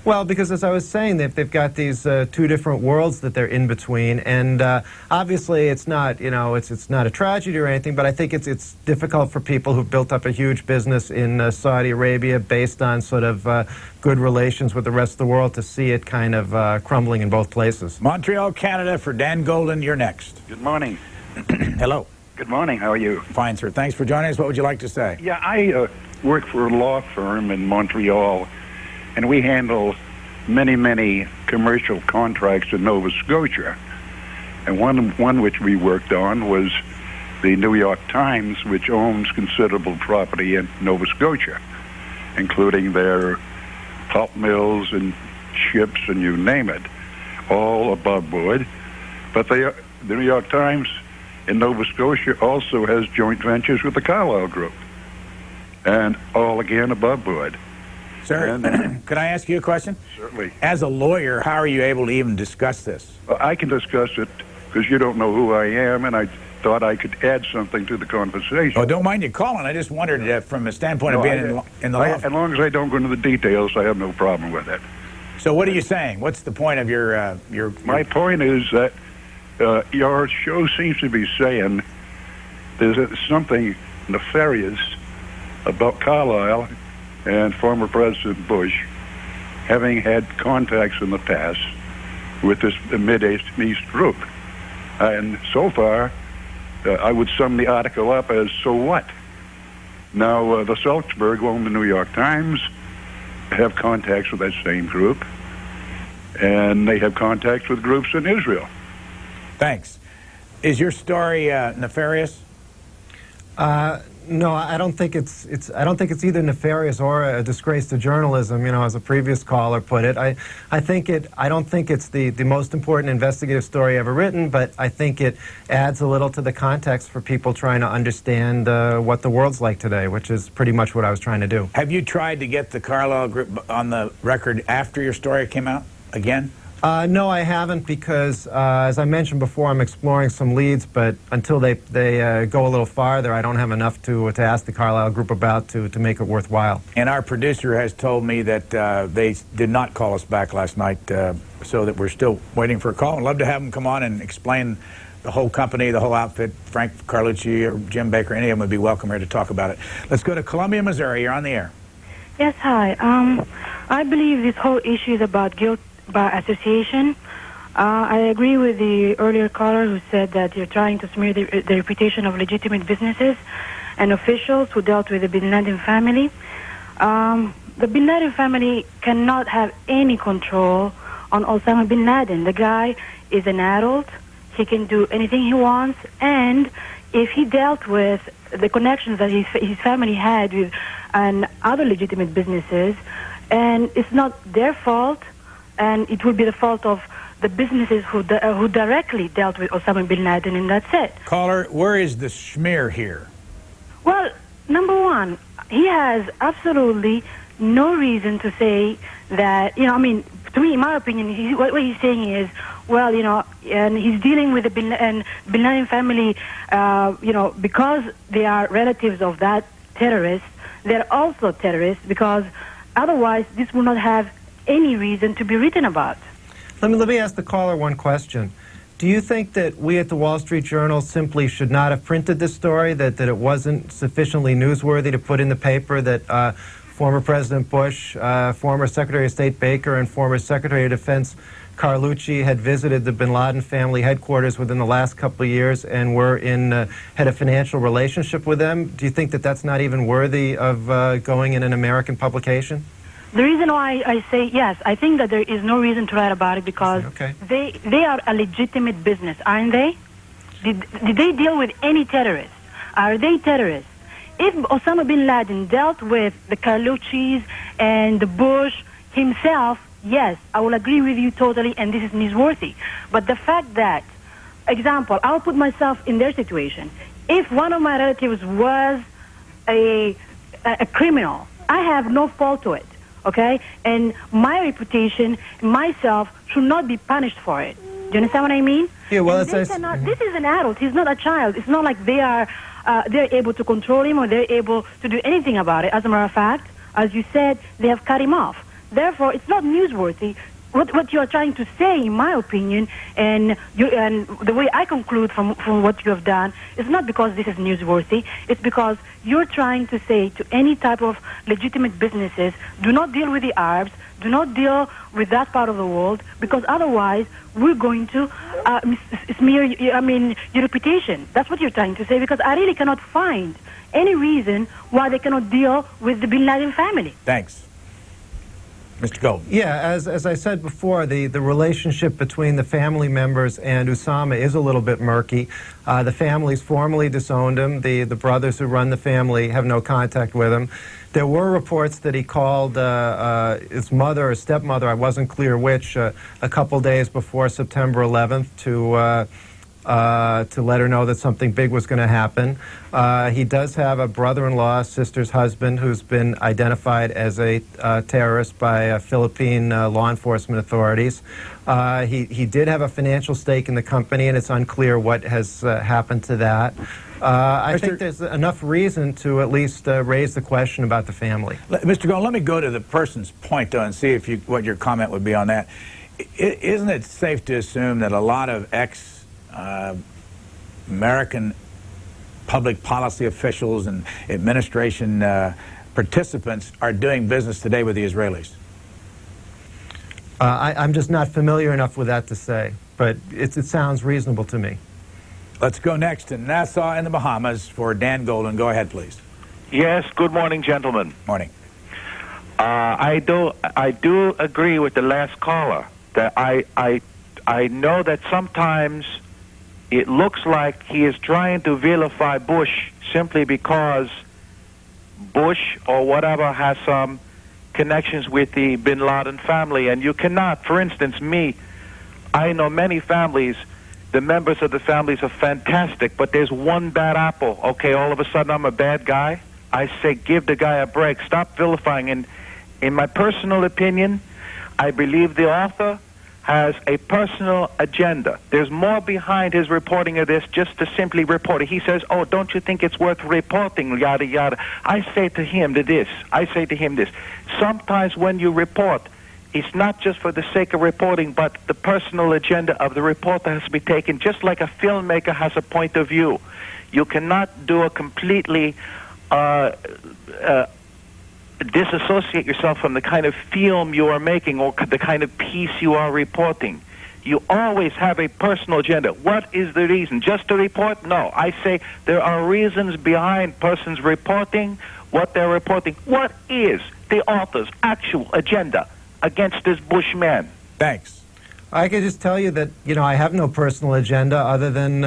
Well, because as I was saying, they've got these two different worlds that they're in between, and obviously it's not, it's not a tragedy or anything, but I think it's difficult for people who've built up a huge business in Saudi Arabia based on sort of good relations with the rest of the world to see it kind of crumbling in both places. Montreal, Canada, for Dan Golden. You're next. Good morning. Hello. Good morning. How are you? Fine, sir. Thanks for joining us. What would you like to say? Yeah, I work for a law firm in Montreal, and we handle many, many commercial contracts in Nova Scotia. And one which we worked on was the New York Times, which owns considerable property in Nova Scotia, including their pulp mills and ships and you name it, all above board. But the New York Times in Nova Scotia also has joint ventures with the Carlyle Group, and all again above board. Sir, could I ask you a question? Certainly. As a lawyer, how are you able to even discuss this? I can discuss it because you don't know who I am, and I thought I could add something to the conversation. Oh, don't mind you calling. I just wondered from a standpoint of being in the law. As long as I don't go into the details, I have no problem with it. So what are you saying? What's the point of your My point is that your show seems to be saying there's something nefarious about Carlyle and former President Bush having had contacts in the past with this Mid-East group. And so far, I would sum the article up as, so what? Now, the Salzburg who own the New York Times have contacts with that same group, and they have contacts with groups in Israel. Thanks. Is your story nefarious? No, I don't think it's either nefarious or a disgrace to journalism. As a previous caller put it, I don't think it's the most important investigative story ever written, but I think it adds a little to the context for people trying to understand what the world's like today, which is pretty much what I was trying to do. Have you tried to get the Carlyle Group on the record after your story came out again? No, I haven't, because as I mentioned before, I'm exploring some leads, but until they go a little farther, I don't have enough to ask the Carlyle Group about to make it worthwhile. And our producer has told me that they did not call us back last night, so that we're still waiting for a call. I'd love to have them come on and explain the whole company, the whole outfit. Frank Carlucci or Jim Baker, any of them would be welcome here to talk about it. Let's go to Columbia, Missouri. You're on the air. Yes, hi. I believe this whole issue is about guilt by association. I agree with the earlier caller who said that you're trying to smear the reputation of legitimate businesses and officials who dealt with the bin Laden family. The bin Laden family cannot have any control on Osama bin Laden. The guy is an adult. He can do anything he wants, and if he dealt with the connections that his family had with and other legitimate businesses, and it's not their fault, and it would be the fault of the businesses who directly dealt with Osama bin Laden, and that's it. Caller, where is the smear here? Well, number one, he has absolutely no reason to say that, to me, in my opinion, what he's saying is, well, and he's dealing with the bin Laden family, because they are relatives of that terrorist, they're also terrorists, because otherwise this will not have any reason to be written about. Let me ask the caller one question. Do you think that we at the Wall Street Journal simply should not have printed this story, that it wasn't sufficiently newsworthy to put in the paper that former President Bush, former Secretary of State Baker, and former Secretary of Defense Carlucci had visited the bin Laden family headquarters within the last couple of years and had a financial relationship with them? Do you think that that's not even worthy of going in an American publication? The reason why I say yes, I think that there is no reason to write about it because they are a legitimate business, aren't they? Did they deal with any terrorists? Are they terrorists? If Osama bin Laden dealt with the Carlucci's and the Bush himself, yes, I will agree with you totally, and this is newsworthy. But the fact that, example, I'll put myself in their situation. If one of my relatives was a criminal, I have no fault to it. Okay? And my reputation, myself, should not be punished for it. Do you understand what I mean? Yeah, well, And they cannot. This is an adult. He's not a child. It's not like they're able to control him or they're able to do anything about it. As a matter of fact, as you said, they have cut him off. Therefore, it's not newsworthy. What you are trying to say, in my opinion, and the way I conclude from what you have done, is not because this is newsworthy. It's because you're trying to say to any type of legitimate businesses, do not deal with the Arabs, do not deal with that part of the world, because otherwise we're going to smear your reputation. That's what you're trying to say, because I really cannot find any reason why they cannot deal with the Bin Laden family. Thanks. Mr. Golden. Yeah, as I said before, the relationship between the family members and Osama is a little bit murky. The families formally disowned him. The brothers who run the family have no contact with him. There were reports that he called his mother or stepmother, I wasn't clear which, a couple days before September 11th to let her know that something big was going to happen. He does have a brother-in-law, sister's husband, who's been identified as a terrorist by Philippine law enforcement authorities. He did have a financial stake in the company, and it's unclear what has happened to that. I think there's enough reason to at least raise the question about the family. Mr. Golden, let me go to the person's point, though, and see if what your comment would be on that. Isn't it safe to assume that a lot of American public policy officials and administration participants are doing business today with the Israelis? I'm just not familiar enough with that to say, but it sounds reasonable to me. Let's go next to Nassau in the Bahamas for Dan Golden. Go ahead, please. Yes, good morning, gentlemen. Morning. I do agree with the last caller that I know that sometimes it looks like he is trying to vilify Bush simply because Bush or whatever has some connections with the Bin Laden family. And you cannot, for instance, I know many families, the members of the families are fantastic, but there's one bad apple. Okay, all of a sudden I'm a bad guy. I say give the guy a break. Stop vilifying. And in my personal opinion, I believe the author has a personal agenda. There's more behind his reporting of this just to simply report it. He says, oh, don't you think it's worth reporting, yada, yada. I say to him this. Sometimes when you report, it's not just for the sake of reporting, but the personal agenda of the reporter has to be taken, just like a filmmaker has a point of view. You cannot do a completely disassociate yourself from the kind of film you are making or the kind of piece you are reporting. You always have a personal agenda. What is the reason? Just to report? No. I say there are reasons behind persons reporting what they're reporting. What is the author's actual agenda against this Bush man? Thanks. I can just tell you that, I have no personal agenda other than,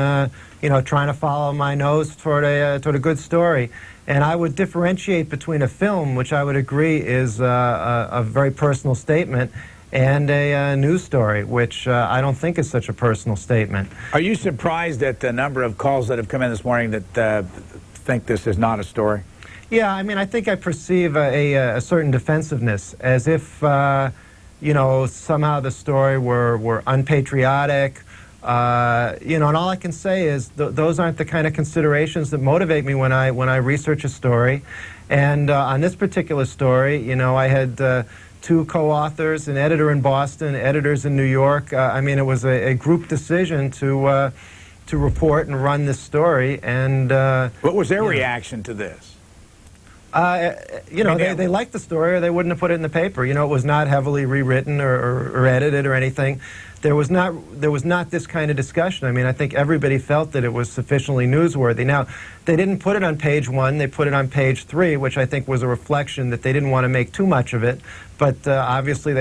trying to follow my nose toward a good story. And I would differentiate between a film, which I would agree is a very personal statement, and a news story, which I don't think is such a personal statement. Are you surprised at the number of calls that have come in this morning that think this is not a story? Yeah, I think I perceive a certain defensiveness, as if, somehow the story were unpatriotic. And all I can say is those aren't the kind of considerations that motivate me when I research a story. And on this particular story, I had two co-authors, an editor in Boston, editors in New York. It was a group decision to report and run this story. And what was their reaction to this? They liked the story, or they wouldn't have put it in the paper. It was not heavily rewritten or edited or anything. There was not this kind of discussion. I think everybody felt that it was sufficiently newsworthy. Now, they didn't put it on page 1. They put it on page 3, which I think was a reflection that they didn't want to make too much of it. But obviously,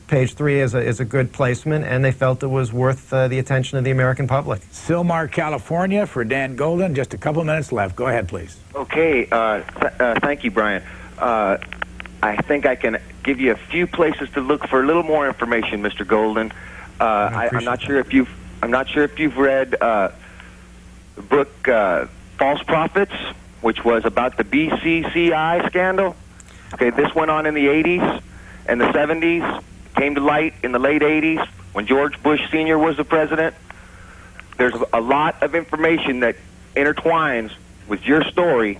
page 3 is a good placement, and they felt it was worth the attention of the American public. Sylmar, California, for Dan Golden. Just a couple minutes left. Go ahead, please. Okay. Thank you, Brian. I think I can give you a few places to look for a little more information, Mr. Golden. I'm not sure if you've read the book False Prophets, which was about the BCCI scandal. Okay, this went on in the 80s and the 70s, came to light in the late 80s when George Bush Sr. was the president. there's a lot of information that intertwines with your story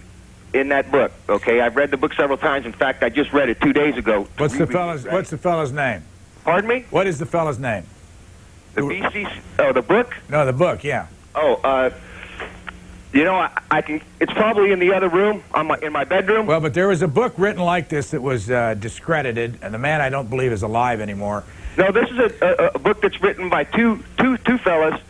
in that book. Okay, I've read the book several times. In fact, I just read it 2 days ago. What's the fellow's name? Pardon me? What is the fellow's name? The BCC. Oh, the book? No, the book. Yeah. Oh, you know, I can. It's probably in the other room, in my bedroom. Well, but there was a book written like this that was discredited, and the man I don't believe is alive anymore. No, this is a book that's written by two fellas.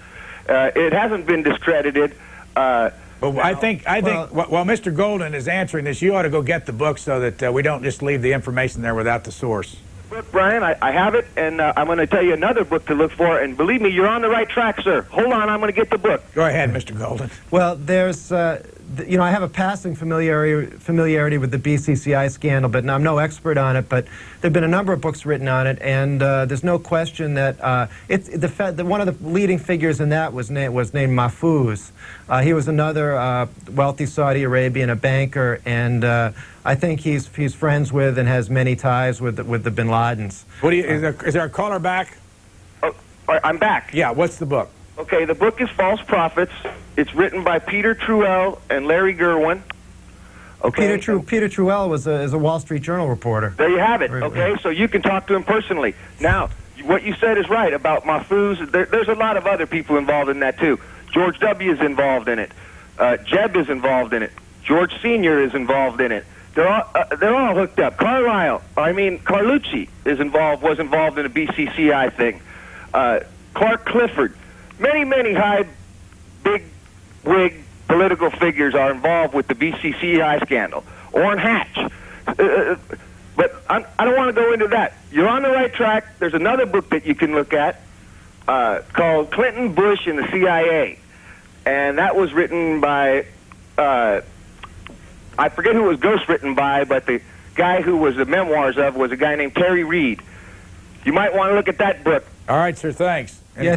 It hasn't been discredited. Well, I think while Mr. Golden is answering this, you ought to go get the book so that we don't just leave the information there without the source. Look, Brian, I have it, and I'm going to tell you another book to look for, and believe me, you're on the right track, sir. Hold on, I'm going to get the book. Go ahead, Mr. Golden. Well, there's, you know, I have a passing familiarity with the BCCI scandal, but I'm no expert on it, but there have been a number of books written on it, and there's no question that one of the leading figures in that was named Mahfouz. He was another wealthy Saudi Arabian, a banker, and I think he's friends with and has many ties with the Bin Ladens. Is there a caller back? Oh, I'm back. Yeah. What's the book? Okay, the book is False Prophets. It's written by Peter Truell and Larry Gerwin. Okay. Peter Truell is a Wall Street Journal reporter. There you have it. Okay, so you can talk to him personally. Now, what you said is right about Mahfouz. There's a lot of other people involved in that too. George W. is involved in it. Jeb is involved in it. George Sr. is involved in it. They're all hooked up. Carlucci was involved in the BCCI thing. Clark Clifford. Many high, big wig political figures are involved with the BCCI scandal. Orrin Hatch. But I don't want to go into that. You're on the right track. There's another book that you can look at called Clinton, Bush, and the CIA. And that was written by, I forget who it was ghostwritten by, but the guy who was the memoirs of was a guy named Terry Reid. You might want to look at that book. All right, sir, thanks. Yeah,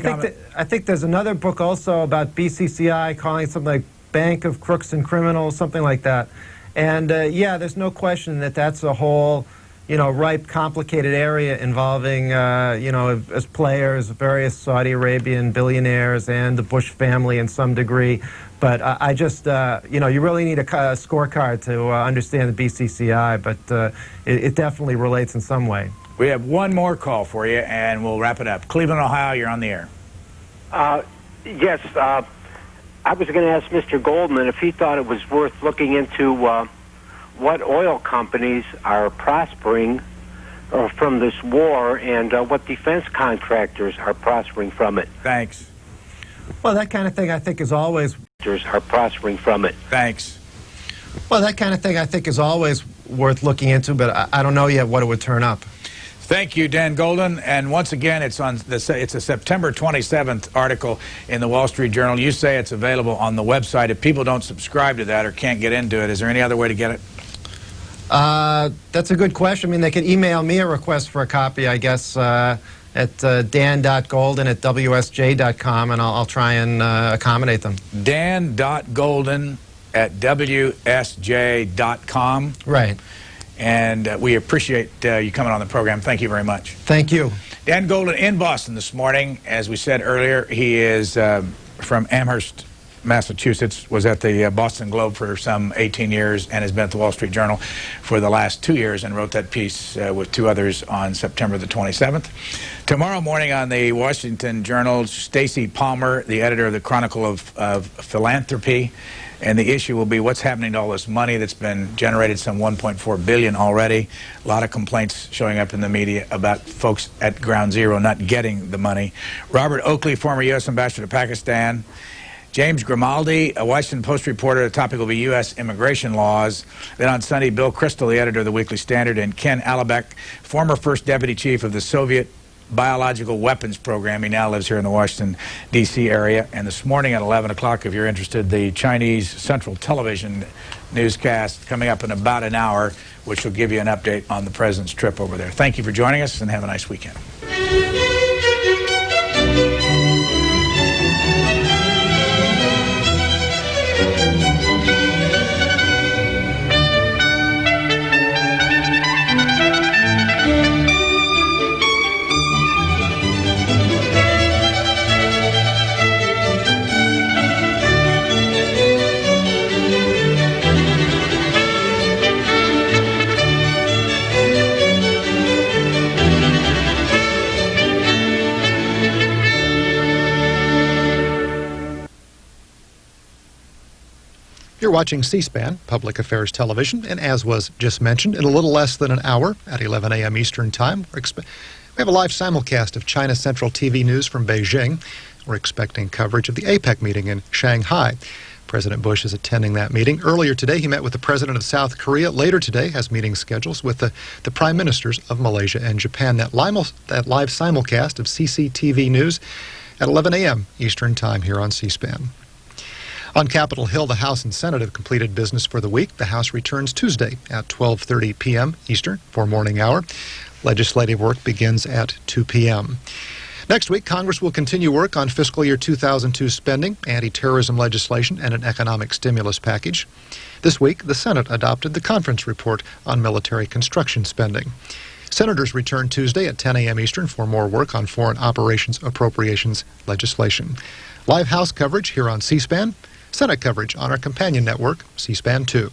I think there's another book also about BCCI, calling it something like Bank of Crooks and Criminals, something like that. And yeah, there's no question that that's a whole, you know, ripe, complicated area involving, you know, as players, various Saudi Arabian billionaires and the Bush family in some degree. But I just, you know, you really need a scorecard to understand the BCCI, but it definitely relates in some way. We have one more call for you, and we'll wrap it up. Cleveland, Ohio, you're on the air. Yes, I was going to ask Mr. Goldman if he thought it was worth looking into what oil companies are prospering from this war and what defense contractors are prospering from it. Thanks. Well, that kind of thing I think is always... ...are prospering from it. Thanks. Well, that kind of thing I think is always worth looking into, but I don't know yet what it would turn up. Thank you, Dan Golden. And once again, it's a September 27th article in the Wall Street Journal. You say it's available on the website. If people don't subscribe to that or can't get into it, is there any other way to get it? That's a good question. I mean, they could email me a request for a copy, I guess, at dan.golden@wsj.com, and I'll try and accommodate them. dan.golden@wsj.com. Right. And we appreciate you coming on the program. Thank you very much. Thank you. Dan Golden in Boston this morning. As we said earlier, he is from Amherst, Massachusetts, was at the Boston Globe for some 18 years and has been at the Wall Street Journal for the last 2 years and wrote that piece with two others on September the 27th. Tomorrow morning on the Washington Journal, Stacey Palmer, the editor of the Chronicle of Philanthropy, and the issue will be what's happening to all this money that's been generated, some $1.4 billion already. A lot of complaints showing up in the media about folks at ground zero not getting the money. Robert Oakley, former U.S. ambassador to Pakistan. James Grimaldi, a Washington Post reporter. The topic will be U.S. immigration laws. Then on Sunday, Bill Kristol, the editor of the Weekly Standard, and Ken Alabek, former first deputy chief of the Soviet biological weapons program. He now lives here in the Washington, D.C. area. And this morning at 11 o'clock, if you're interested, the Chinese Central Television newscast coming up in about an hour, which will give you an update on the president's trip over there. Thank you for joining us, and have a nice weekend. You're watching C-SPAN, Public Affairs Television, and as was just mentioned, in a little less than an hour at 11 a.m. Eastern Time, we have a live simulcast of China Central TV news from Beijing. We're expecting coverage of the APEC meeting in Shanghai. President Bush is attending that meeting. Earlier today, he met with the president of South Korea. Later today, has meeting schedules with the prime ministers of Malaysia and Japan. That live simulcast of CCTV news at 11 a.m. Eastern Time here on C-SPAN. On Capitol Hill, the House and Senate have completed business for the week. The House returns Tuesday at 12:30 p.m. Eastern for morning hour. Legislative work begins at 2 p.m. Next week, Congress will continue work on fiscal year 2002 spending, anti-terrorism legislation, and an economic stimulus package. This week, the Senate adopted the conference report on military construction spending. Senators return Tuesday at 10 a.m. Eastern for more work on foreign operations appropriations legislation. Live House coverage here on C-SPAN. Senate coverage on our companion network, C-SPAN 2.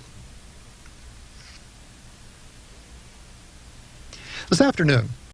This afternoon,